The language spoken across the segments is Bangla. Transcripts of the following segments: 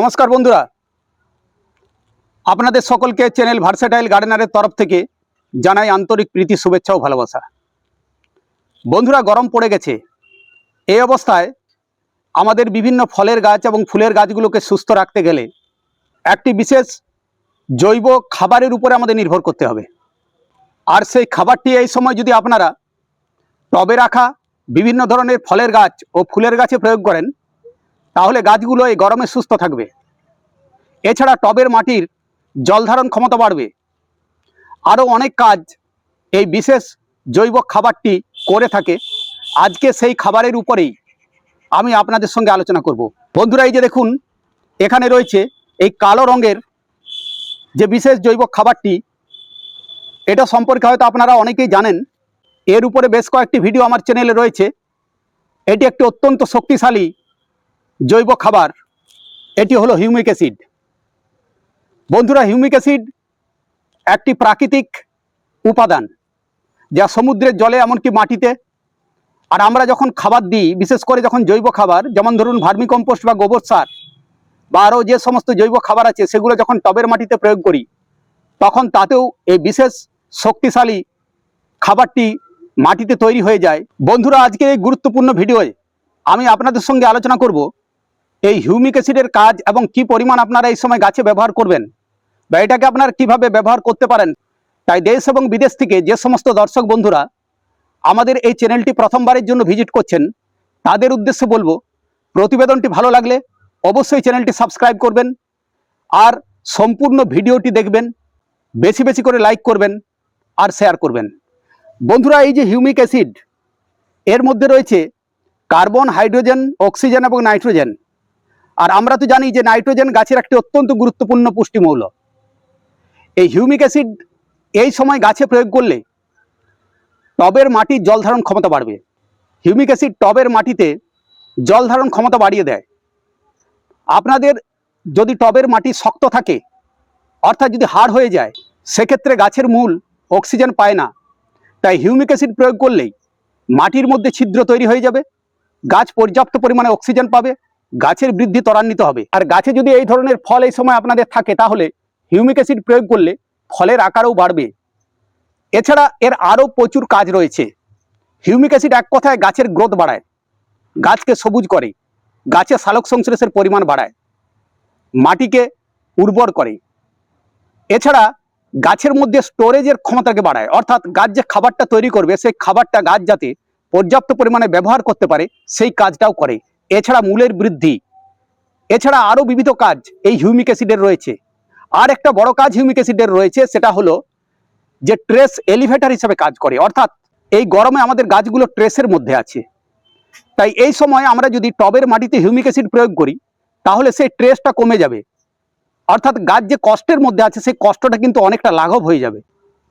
नमस्कार बंधुरा आपनादेर सकलके चैनल भार्सेटाइल गार्डेनारेर तरफ थेके जानाई आंतरिक प्रीति शुभेच्छा ओ भालोबासा। बंधुरा गरम पड़े गेछे, এই অবস্থায় আমাদের বিভিন্ন ফলের গাছ এবং ফুলের গাছগুলোকে সুস্থ রাখতে গেলে একটি বিশেষ জৈব খাবারের উপরে আমাদের নির্ভর করতে হবে। আর সেই খাবারটি এই সময় যদি আপনারা টবে রাখা বিভিন্ন ধরনের ফলের গাছ ও ফুলের গাছে প্রয়োগ করেন তাহলে গাছগুলো এই গরমে সুস্থ থাকবে। এছাড়া টবের মাটির জল ধারণ ক্ষমতা বাড়বে। আরও অনেক কাজ এই বিশেষ জৈব খাবারটি করে থাকে। আজকে সেই খাবারের উপরেই আমি আপনাদের সঙ্গে আলোচনা করব। বন্ধুরা, এই যে দেখুন এখানে রয়েছে এই কালো রঙের যে বিশেষ জৈব খাবারটি, এটা সম্পর্কে হয়তো আপনারা অনেকেই জানেন। এর উপরে বেশ কয়েকটি ভিডিও আমার চ্যানেলে রয়েছে। এটি একটি অত্যন্ত শক্তিশালী জৈব খাবার, এটি হলো হিউমিক অ্যাসিড। বন্ধুরা, হিউমিক অ্যাসিড একটি প্রাকৃতিক উপাদান যা সমুদ্রের জলে এমনকি মাটিতে, আর আমরা যখন খাবার দিই, বিশেষ করে যখন জৈব খাবার যেমন ধরুন ভার্মি কম্পোস্ট বা গোবর সার বা আরও যে সমস্ত জৈব খাবার আছে সেগুলো যখন টবের মাটিতে প্রয়োগ করি তখন তাতেও এই বিশেষ শক্তিশালী খাবারটি মাটিতে তৈরি হয়ে যায়। বন্ধুরা, আজকে এই গুরুত্বপূর্ণ ভিডিওয়ে আমি আপনাদের সঙ্গে আলোচনা করব এই হিউমিক অ্যাসিডের কাজ এবং কি পরিমাণ আপনারা এই সময় গাছে ব্যবহার করবেন বা এটাকে আপনারা কিভাবে ব্যবহার করতে পারেন। তাই দেশ এবং বিদেশ থেকে যে সমস্ত দর্শক বন্ধুরা আমাদের এই চ্যানেলটি প্রথমবারের জন্য ভিজিট করছেন তাদের উদ্দেশ্যে বলবো, প্রতিবেদনটি ভালো লাগলে অবশ্যই চ্যানেলটি সাবস্ক্রাইব করবেন আর সম্পূর্ণ ভিডিওটি দেখবেন, বেশি বেশি করে লাইক করবেন আর শেয়ার করবেন। বন্ধুরা, এই যে হিউমিক অ্যাসিড এর মধ্যে রয়েছে কার্বন, হাইড্রোজেন, অক্সিজেন এবং নাইট্রোজেন। আর আমরা তো জানি যে নাইট্রোজেন গাছের একটি অত্যন্ত গুরুত্বপূর্ণ পুষ্টিমৌল। এই হিউমিক অ্যাসিড এই সময় গাছে প্রয়োগ করলে টবের মাটির জল ধারণ ক্ষমতা বাড়বে। হিউমিক অ্যাসিড টবের মাটিতে জল ধারণ ক্ষমতা বাড়িয়ে দেয়। আপনাদের যদি টবের মাটি শক্ত থাকে, অর্থাৎ যদি হাড় হয়ে যায়, সেক্ষেত্রে গাছের মূল অক্সিজেন পায় না। তাই হিউমিক অ্যাসিড প্রয়োগ করলেই মাটির মধ্যে ছিদ্র তৈরি হয়ে যাবে, গাছ পর্যাপ্ত পরিমাণে অক্সিজেন পাবে, গাছের বৃদ্ধি ত্বরান্বিত হবে। আর গাছে যদি এই ধরনের ফল এই সময় আপনাদের থাকে তাহলে হিউমিক অ্যাসিড প্রয়োগ করলে ফলের আকারও বাড়বে। এছাড়া এর আরও প্রচুর কাজ রয়েছে। হিউমিক অ্যাসিড এক কথায় গাছের গ্রোথ বাড়ায়, গাছকে সবুজ করে, গাছে সালোক সংশ্লেষের পরিমাণ বাড়ায়, মাটিকে উর্বর করে। এছাড়া গাছের মধ্যে স্টোরেজের ক্ষমতাকে বাড়ায়, অর্থাৎ গাছ যে খাবারটা তৈরি করবে সেই খাবারটা গাছ যাতে পর্যাপ্ত পরিমাণে ব্যবহার করতে পারে সেই কাজটাও করে। এছাড়া মূলের বৃদ্ধি, এছাড়া আরও বিবিধ কাজ এই হিউমিক অ্যাসিডের রয়েছে। আর একটা বড় কাজ হিউমিক অ্যাসিডের রয়েছে, সেটা হলো যে ট্রেস এলিভেটর হিসেবে কাজ করে। অর্থাৎ এই গরমে আমাদের গাছগুলো ট্রেসের মধ্যে আছে, তাই এই সময় আমরা যদি টবের মাটিতে হিউমিক অ্যাসিড প্রয়োগ করি তাহলে সেই ট্রেসটা কমে যাবে, অর্থাৎ গাছ যে কষ্টের মধ্যে আছে সেই কষ্টটা কিন্তু অনেকটা লাঘব হয়ে যাবে।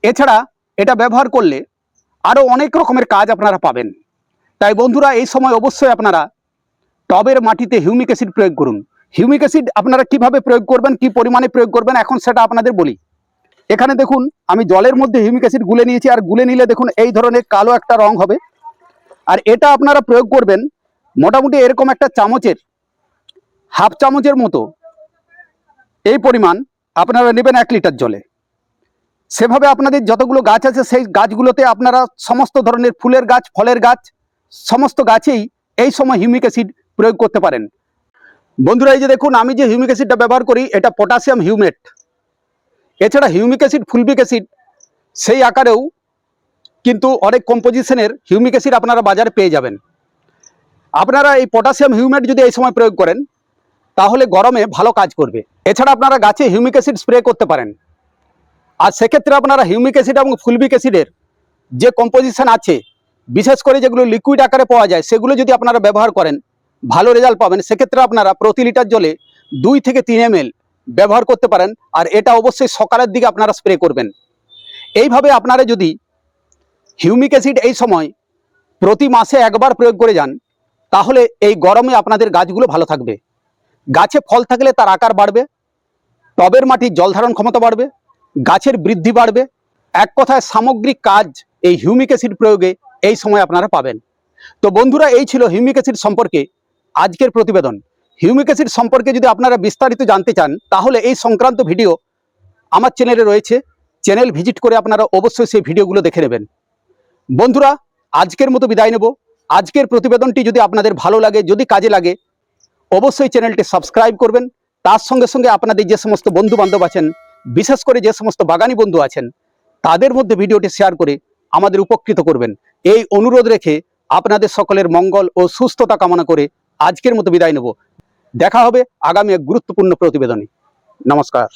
এছাড়া এটা ব্যবহার করলে আরও অনেক রকমের কাজ আপনারা পাবেন। তাই বন্ধুরা, এই সময় অবশ্যই আপনারা টবের মাটিতে হিউমিক অ্যাসিড প্রয়োগ করুন। হিউমিক অ্যাসিড আপনারা কিভাবে প্রয়োগ করবেন, কি পরিমাণে প্রয়োগ করবেন, এখন সেটা আপনাদের বলি। এখানে দেখুন আমি জলের মধ্যে হিউমিক অ্যাসিড গুলে নিয়েছি, আর গুলে নিলে দেখুন এই ধরনের কালো একটা রং হবে। আর এটা আপনারা প্রয়োগ করবেন মোটামুটি এরকম একটা চামচের হাফ চামচের মতো এই পরিমাণ আপনারা নেবেন 1 লিটার জলে। সেভাবে আপনাদের যতগুলো গাছ আছে সেই গাছগুলোতে আপনারা সমস্ত ধরনের ফুলের গাছ, ফলের গাছ, সমস্ত গাছেই এই সময় হিউমিক অ্যাসিড প্রয়োগ করতে পারেন। বন্ধুরা, এই যে দেখুন আমি যে হিউমিক অ্যাসিডটা ব্যবহার করি এটা পটাশিয়াম হিউমেট। এছাড়া হিউমিক অ্যাসিড, ফুলবিক অ্যাসিড সেই আকারেও কিন্তু অনেক কম্পোজিশনের হিউমিক অ্যাসিড আপনারা বাজারে পেয়ে যাবেন। আপনারা এই পটাশিয়াম হিউমেট যদি এই সময় প্রয়োগ করেন তাহলে গরমে ভালো কাজ করবে। এছাড়া আপনারা গাছে হিউমিক অ্যাসিড স্প্রে করতে পারেন। আর সেক্ষেত্রে আপনারা হিউমিক অ্যাসিড এবং ফুলবিক অ্যাসিডের যে কম্পোজিশন আছে, বিশেষ করে যেগুলো লিকুইড আকারে পাওয়া যায়, সেগুলো যদি আপনারা ব্যবহার করেন ভালো রেজাল্ট পাবেন। সেক্ষেত্রে আপনারা প্রতি লিটার জলে 2 থেকে 3 ml ব্যবহার করতে পারেন। আর এটা অবশ্যই সকালের দিকে আপনারা স্প্রে করবেন। এইভাবে আপনারা যদি হিউমিক অ্যাসিড এই সময় প্রতি মাসে একবার প্রয়োগ করে যান তাহলে এই গরমে আপনাদের গাছগুলো ভালো থাকবে। গাছে ফল থাকলে তার আকার বাড়বে, টবের মাটির জল ধারণ ক্ষমতা বাড়বে, গাছের বৃদ্ধি বাড়বে। এক কথায় সামগ্রিক কাজ এই হিউমিক অ্যাসিড প্রয়োগে এই সময় আপনারা পাবেন। তো বন্ধুরা, এই ছিল হিউমিক অ্যাসিড সম্পর্কে আজকের প্রতিবেদন। হিউমিক অ্যাসিড সম্পর্কে যদি আপনারা বিস্তারিত জানতে চান তাহলে এই সংক্রান্ত ভিডিও আমার চ্যানেলে রয়েছে। চ্যানেল ভিজিট করে আপনারা অবশ্যই সেই ভিডিওগুলো দেখে নেবেন। বন্ধুরা, আজকের মতো বিদায় নেব। আজকের প্রতিবেদনটি যদি আপনাদের ভালো লাগে, যদি কাজে লাগে, অবশ্যই চ্যানেলটি সাবস্ক্রাইব করবেন। তার সঙ্গে সঙ্গে আপনাদের যে সমস্ত বন্ধু বান্ধব আছেন, বিশেষ করে যে সমস্ত বাগানি বন্ধু আছেন, তাদের মধ্যে ভিডিওটি শেয়ার করে আমাদের উপকৃত করবেন। এই অনুরোধ রেখে আপনাদের সকলের মঙ্গল ও সুস্থতা কামনা করে আজকের মতো বিদায় নেব। দেখা হবে আগামী এক গুরুত্বপূর্ণ প্রতিবেদনে। নমস্কার।